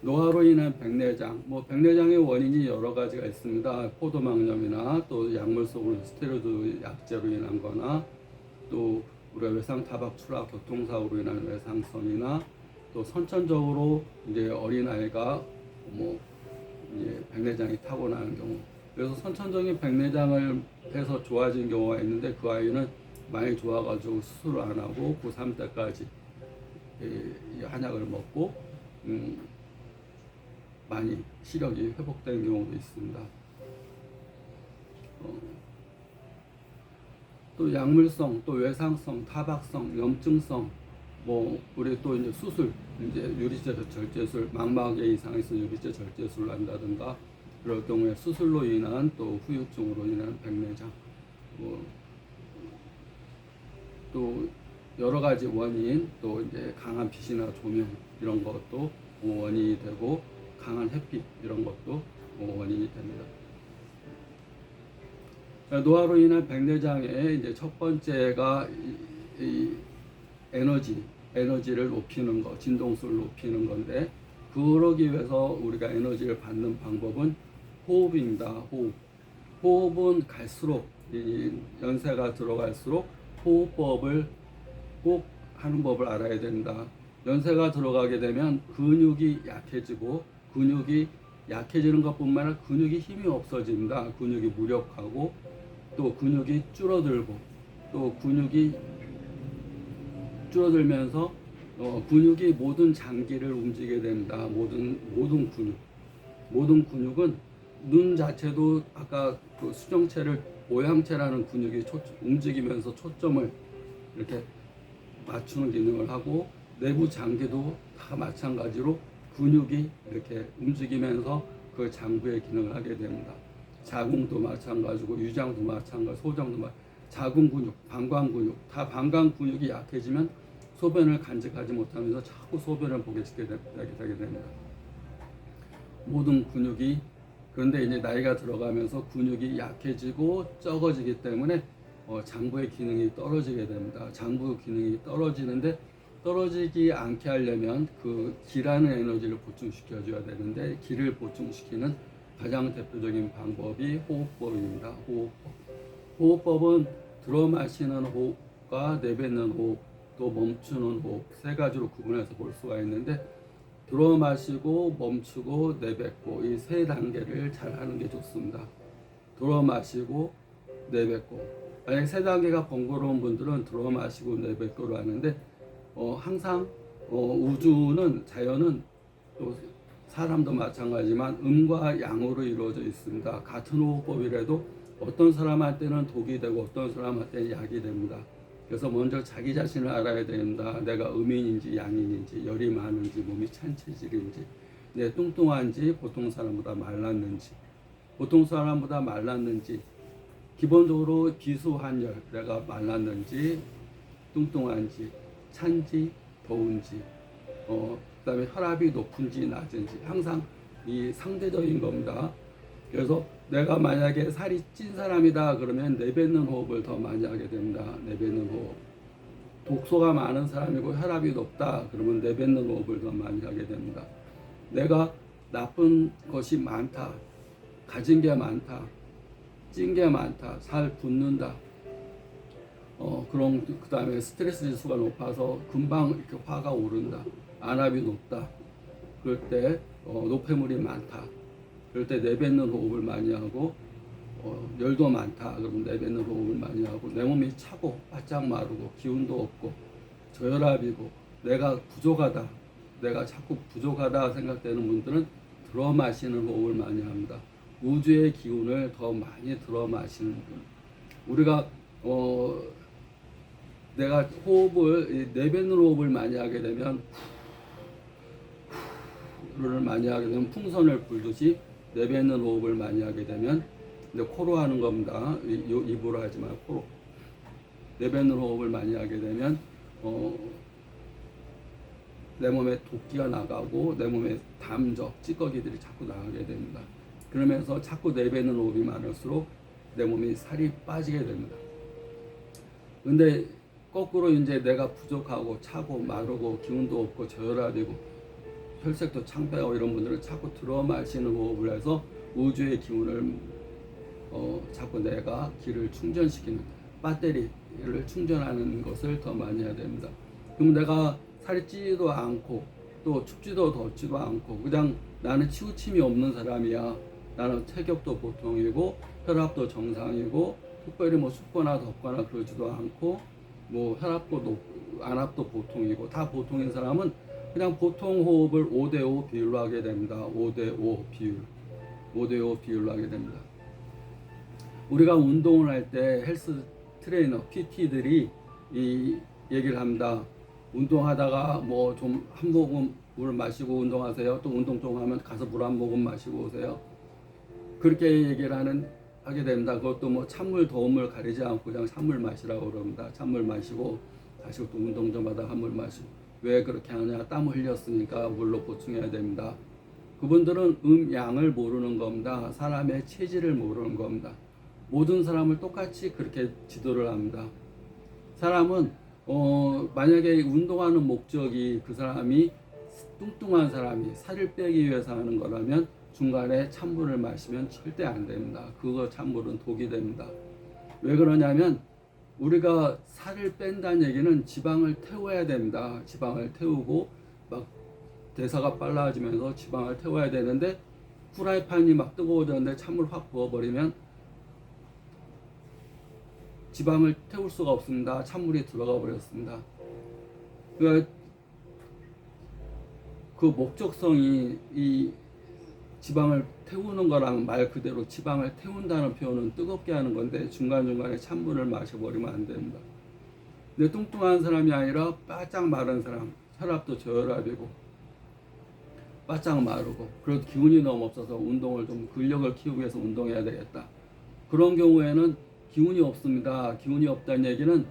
노화로 인한 백내장, 백내장의 원인이 여러 가지가 있습니다. 포도막염이나 또 약물 속으로 스테로이드 약제로 인한 거나 또 우리가 외상 타박 추락 교통사고로 인한 외상성이나 또 선천적으로 이제 어린아이가 이제 백내장이 타고나는 경우, 그래서 선천적인 백내장을 해서 좋아진 경우가 있는데 그 아이는 많이 좋아가지고 수술을 안 하고 고3 때까지 이 한약을 먹고 많이 시력이 회복된 경우도 있습니다. 또 약물성, 또 외상성, 타박성, 염증성, 우리 또 이제 수술, 이제 유리체 절제술, 망막에 이상이 있어 유리체 절제술을 한다든가, 그럴 경우에 수술로 인한 또 후유증으로 인한 백내장, 또 여러 가지 원인, 또 이제 강한 빛이나 조명 이런 것도 원인이 되고, 강한 햇빛 이런 것도 원인이 됩니다. 노화로 인한 백내장의 이제 첫 번째가 이 에너지를 높이는 거, 진동수를 높이는 건데, 그러기 위해서 우리가 에너지를 받는 방법은 호흡입니다. 호흡은 갈수록 연세가 들어갈수록 호흡법을 꼭 하는 법을 알아야 된다. 연세가 들어가게 되면 근육이 약해지고, 근육이 약해지는 것뿐만 아니라 근육이 힘이 없어집니다. 근육이 무력하고 또 근육이 줄어들고, 또 근육이 줄어들면서 근육이 모든 장기를 움직이게 됩니다. 모든 근육은 눈 자체도 아까 그 수정체를 모양체라는 근육이 움직이면서 초점을 이렇게 맞추는 기능을 하고, 내부 장기도 다 마찬가지로 근육이 이렇게 움직이면서 그 장부의 기능을 하게 됩니다. 자궁도 마찬가지고 유장도 마찬가지, 소장도 자궁 근육, 방광 근육, 다 방광 근육이 약해지면 소변을 간직하지 못하면서 자꾸 소변을 보게 되게 됩니다. 모든 근육이, 그런데 이제 나이가 들어가면서 근육이 약해지고 적어지기 때문에 장부의 기능이 떨어지게 됩니다. 장부 기능이 떨어지는데, 떨어지지 않게 하려면 그 기라는 에너지를 보충시켜줘야 되는데, 기를 보충시키는 가장 대표적인 방법이 호흡법입니다. 호흡법은 들어 마시는 호흡과 내뱉는 호흡, 또 멈추는 호흡, 세 가지로 구분해서 볼 수가 있는데, 들어 마시고 멈추고 내뱉고 이 세 단계를 잘 하는 게 좋습니다. 들어 마시고 내뱉고, 만약 세 단계가 번거로운 분들은 들어 마시고 내뱉고로 하는데, 항상 우주는, 자연은, 또 사람도 마찬가지지만 음과 양으로 이루어져 있습니다. 같은 호흡법이라도 어떤 사람한테는 독이 되고 어떤 사람한테는 약이 됩니다. 그래서 먼저 자기 자신을 알아야 됩니다. 내가 음인인지 양인인지, 열이 많은지, 몸이 찬 체질인지, 내 뚱뚱한지, 보통 사람보다 말랐는지, 기본적으로 비수한열, 내가 말랐는지, 뚱뚱한지, 찬지, 더운지, 그다음에 혈압이 높은지 낮은지, 항상 이 상대적인 겁니다. 그래서 내가 만약에 살이 찐 사람이다 그러면 내뱉는 호흡을 더 많이 하게 됩니다. 내뱉는 호흡. 독소가 많은 사람이고 혈압이 높다 그러면 내뱉는 호흡을 더 많이 하게 됩니다. 내가 나쁜 것이 많다, 가진 게 많다, 찐 게 많다, 살 붓는다, 그런, 그 다음에 스트레스 지수가 높아서 금방 이렇게 화가 오른다, 안압이 높다, 그럴 때 노폐물이 많다, 그럴 때 내뱉는 호흡을 많이 하고, 열도 많다 그러면 내뱉는 호흡을 많이 하고, 내 몸이 차고 바짝 마르고 기운도 없고 저혈압이고 내가 부족하다, 내가 자꾸 부족하다 생각되는 분들은 들어 마시는 호흡을 많이 합니다. 우주의 기운을 더 많이 들어 마시는 분. 우리가 내가 호흡을, 내뱉는 호흡을 많이 하게 되면, 풍선을 불듯이 내뱉는 호흡을 많이 하게 되면, 근데 코로 하는 겁니다. 입으로 하지 말고 코로. 내뱉는 호흡을 많이 하게 되면 내 몸에 도끼가 나가고 내 몸에 담적, 찌꺼기들이 자꾸 나가게 됩니다. 그러면서 자꾸 내뱉는 호흡이 많을수록 내 몸이 살이 빠지게 됩니다. 근데 거꾸로 이제 내가 부족하고 차고 마르고 기운도 없고 저혈압이고 혈색도 창백하고 이런 분들은 자꾸 들어 마시는 호흡을 해서 우주의 기운을 자꾸 내가 기를 충전시키는 배터리를 충전하는 것을 더 많이 해야 됩니다. 그럼 내가 살이 찌지도 않고 또 춥지도 덥지도 않고 그냥 나는 치우침이 없는 사람이야. 나는 체격도 보통이고 혈압도 정상이고 특별히 뭐 춥거나 덥거나 그러지도 않고 뭐 혈압도 안압도 보통이고 다 보통인 사람은 그냥 보통 호흡을 5대5 비율로 하게 됩니다. 5대5 비율. 5대5 비율로 하게 됩니다. 우리가 운동을 할 때 헬스 트레이너, PT들이 이 얘기를 합니다. 운동하다가 뭐 좀 한 모금 물 마시고 운동하세요. 또 운동 좀 하면 가서 물 한 모금 마시고 오세요. 그렇게 얘기를 하게 됩니다. 그것도 뭐 찬물, 더운 물 가리지 않고 그냥 찬물 마시라고 그럽니다. 찬물 마시고 다시 또 운동 좀 하다가 한 물 마시고. 왜 그렇게 하냐? 땀을 흘렸으니까 물로 보충해야 됩니다. 그분들은 양을 모르는 겁니다. 사람의 체질을 모르는 겁니다. 모든 사람을 똑같이 그렇게 지도를 합니다. 사람은 만약에 운동하는 목적이 그 사람이 뚱뚱한 사람이 살을 빼기 위해서 하는 거라면 중간에 찬물을 마시면 절대 안 됩니다. 그거 찬물은 독이 됩니다. 왜 그러냐면 우리가 살을 뺀다는 얘기는 지방을 태워야 됩니다. 지방을 태우고 막 대사가 빨라지면서 지방을 태워야 되는데 후라이팬이 막 뜨거워졌는데 찬물 확 부어버리면 지방을 태울 수가 없습니다. 찬물이 들어가 버렸습니다. 그러니까 그 목적성이 이 지방을 태우는 거랑 말 그대로 지방을 태운다는 표현은 뜨겁게 하는 건데 중간중간에 찬물을 마셔버리면 안 됩니다. 근데 뚱뚱한 사람이 아니라 바짝 마른 사람, 혈압도 저혈압이고 바짝 마르고 그래도 기운이 너무 없어서 운동을 좀 근력을 키우기 위해서 운동해야 되겠다. 그런 경우에는 기운이 없습니다. 기운이 없다는 얘기는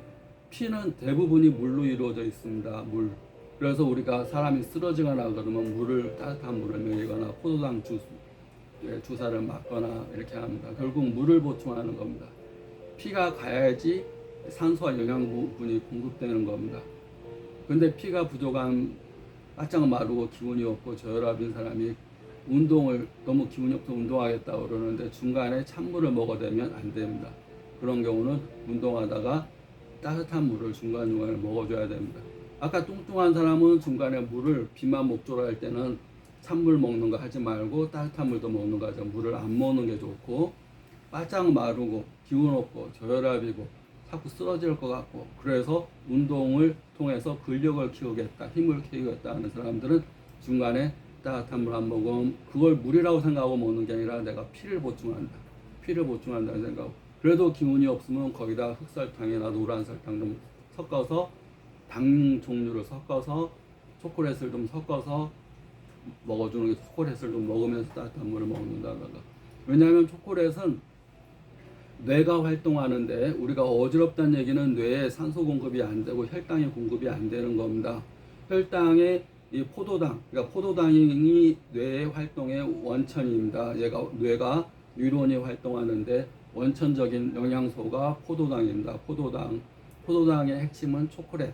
피는 대부분이 물로 이루어져 있습니다. 물. 그래서 우리가 사람이 쓰러지거나 그러면 따뜻한 물을 먹이거나 포도당 주사를 맞거나 이렇게 합니다. 결국 물을 보충하는 겁니다. 피가 가야지 산소와 영양분이 공급되는 겁니다. 근데 피가 부족한 바짝 마르고 기운이 없고 저혈압인 사람이 운동을 너무 기운이 없어서 운동하겠다고 그러는데 중간에 찬물을 먹어대면 안 됩니다. 그런 경우는 운동하다가 따뜻한 물을 중간중간에 먹어줘야 됩니다. 아까 뚱뚱한 사람은 중간에 물을 비만 목조로 할 때는 찬물 먹는 거 하지 말고 따뜻한 물도 먹는 거 하죠. 물을 안 먹는 게 좋고 바짝 마르고 기운 없고 저혈압이고 자꾸 쓰러질 것 같고 그래서 운동을 통해서 근력을 키우겠다, 힘을 키우겠다 하는 사람들은 중간에 따뜻한 물 한 모금 그걸 물이라고 생각하고 먹는 게 아니라 내가 피를 보충한다. 피를 보충한다는 생각. 그래도 기운이 없으면 거기다 흑설탕이나 노란 설탕 좀 섞어서 당 종류를 섞어서 초콜릿을 좀 섞어서 먹어주는 게 초콜릿을 좀 먹으면서 따뜻한 물을 먹는다던가. 왜냐하면 초콜릿은 뇌가 활동하는데 우리가 어지럽다는 얘기는 뇌에 산소 공급이 안 되고 혈당이 공급이 안 되는 겁니다. 혈당의 이 포도당, 그러니까 포도당이 뇌의 활동의 원천입니다. 뇌가 뉴런이 활동하는데 원천적인 영양소가 포도당입니다. 포도당의 핵심은 초콜릿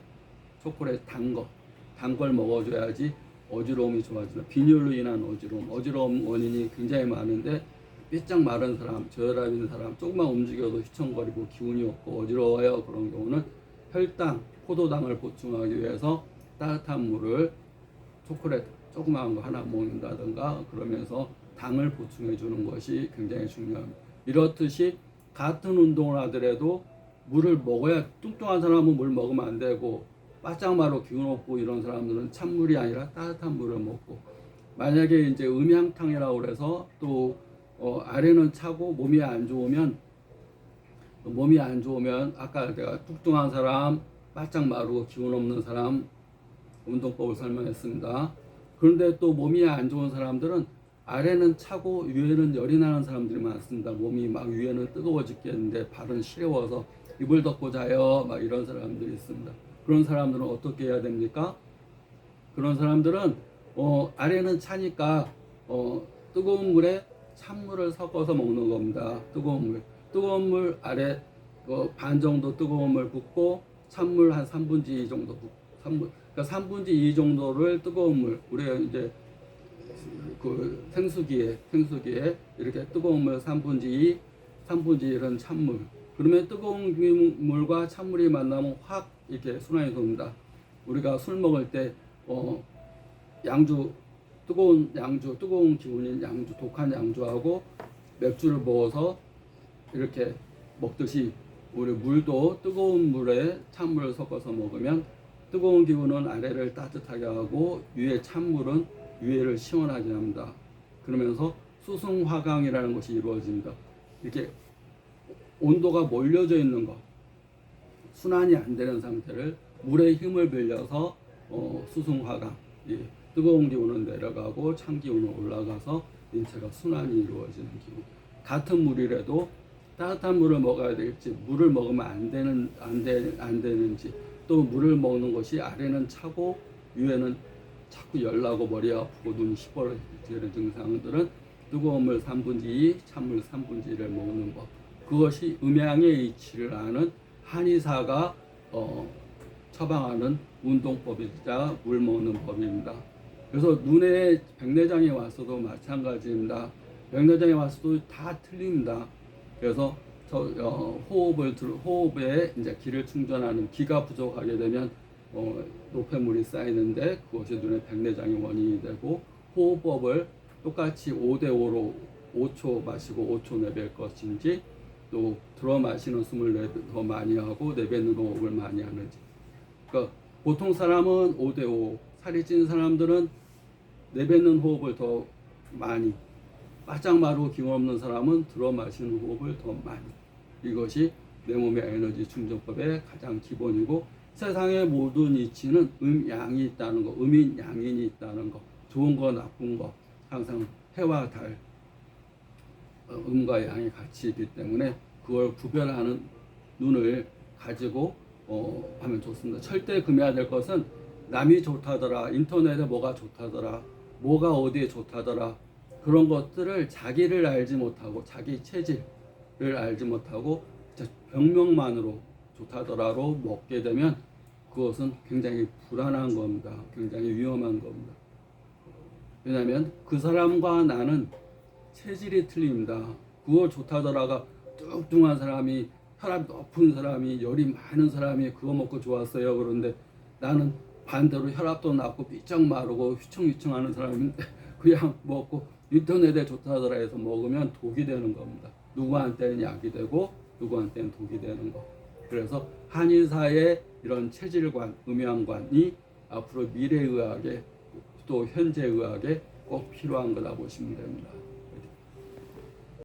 단 걸 먹어줘야지 어지러움이 좋아진다. 빈혈로 인한 어지러움 원인이 굉장히 많은데 삐쩍 마른 사람, 저혈압 있는 사람 조금만 움직여도 휘청거리고 기운이 없고 어지러워요. 그런 경우는 혈당, 포도당을 보충하기 위해서 따뜻한 물을 초콜릿 조그마한 거 하나 먹는다든가 그러면서 당을 보충해 주는 것이 굉장히 중요합니다. 이렇듯이 같은 운동을 하더라도 물을 먹어야 뚱뚱한 사람은 물 먹으면 안 되고 바짝 마르고 기운 없고 이런 사람들은 찬물이 아니라 따뜻한 물을 먹고 만약에 이제 음양탕이라고 그래서 또 아래는 차고 몸이 안 좋으면 아까 내가 뚱뚱한 사람, 바짝 마르고 기운 없는 사람 운동법을 설명했습니다. 그런데 또 몸이 안 좋은 사람들은 아래는 차고 위에는 열이 나는 사람들이 많습니다. 몸이 막 위에는 뜨거워 죽겠는데 발은 시려워서 이불 덮고 자요. 막 이런 사람들이 있습니다. 그런 사람들은 어떻게 해야 됩니까? 그런 사람들은 아래는 차니까 뜨거운 물에 찬물을 섞어서 먹는 겁니다. 뜨거운 물 아래 반 정도 뜨거운 물 붓고 찬물 한 3분의 2 정도 그러니까 3분의 2 정도를 뜨거운 물 우리가 이제 그 생수기에 이렇게 뜨거운 물 3분의 2, 3분의 1은 찬물. 그러면 뜨거운 물과 찬물이 만나면 확 이렇게 순환이 돕니다. 우리가 술 먹을 때 양주, 뜨거운 기운인 양주, 독한 양주하고 맥주를 먹어서 이렇게 먹듯이 우리 물도 뜨거운 물에 찬물을 섞어서 먹으면 뜨거운 기운은 아래를 따뜻하게 하고 위에 찬물은 위에를 시원하게 합니다. 그러면서 수승화강이라는 것이 이루어집니다. 이렇게 온도가 몰려져 있는 것, 순환이 안 되는 상태를 물의 힘을 빌려서 수승화강, 뜨거운 기운은 내려가고 찬 기운은 올라가서 인체가 순환이 이루어지는 기운. 같은 물이라도 따뜻한 물을 먹어야 될지, 물을 먹으면 안 되는지, 또 물을 먹는 것이 아래는 차고 위에는 자꾸 열나고 머리 아프고 눈이 시퍼러지는 증상들은 뜨거운 물 3분의 2, 찬물 3분의 1을 먹는 법. 그것이 음양의 이치를 아는 한의사가 처방하는 운동법이자 물 먹는 법입니다. 그래서 눈에 백내장이 왔어도 마찬가지입니다. 백내장이 왔어도 다 틀립니다. 그래서 호흡에 이제 기를 충전하는 기가 부족하게 되면 노폐물이 쌓이는데 그것이 눈에 백내장의 원인이 되고, 호흡법을 똑같이 5대5로 5초 마시고 5초 내뱉을 것인지, 또 들어 마시는 숨을 더 많이 하고 내뱉는 호흡을 많이 하는지. 그러니까 보통 사람은 5대5, 살이 찐 사람들은 내뱉는 호흡을 더 많이, 바짝 마르고 기운 없는 사람은 들어 마시는 호흡을 더 많이. 이것이 내 몸의 에너지 충전법의 가장 기본이고, 세상의 모든 이치는 음양이 있다는 거, 음인 양인이 있다는 거, 좋은 거 나쁜 거 항상 해와 달, 음과 양이 같이 있기 때문에 그걸 구별하는 눈을 가지고 하면 좋습니다. 절대 금해야 될 것은 남이 좋다더라, 인터넷에 뭐가 좋다더라, 뭐가 어디에 좋다더라, 그런 것들을 자기를 알지 못하고 자기 체질을 알지 못하고 병명만으로 좋다더라로 먹게 되면 그것은 굉장히 불안한 겁니다. 굉장히 위험한 겁니다. 왜냐하면 그 사람과 나는 체질이 틀립니다. 그거 좋다더라가 뚱뚱한 사람이, 혈압이 높은 사람이, 열이 많은 사람이 그거 먹고 좋았어요. 그런데 나는 반대로 혈압도 낮고 삐쩍 마르고 휘청휘청하는 사람인데 그냥 먹고 인터넷에 좋다더라 해서 먹으면 독이 되는 겁니다. 누구한테는 약이 되고 누구한테는 독이 되는 거. 그래서 한의사의 이런 체질관, 음양관이 앞으로 미래의학에 또 현재의학에 꼭 필요한 거다 보시면 됩니다.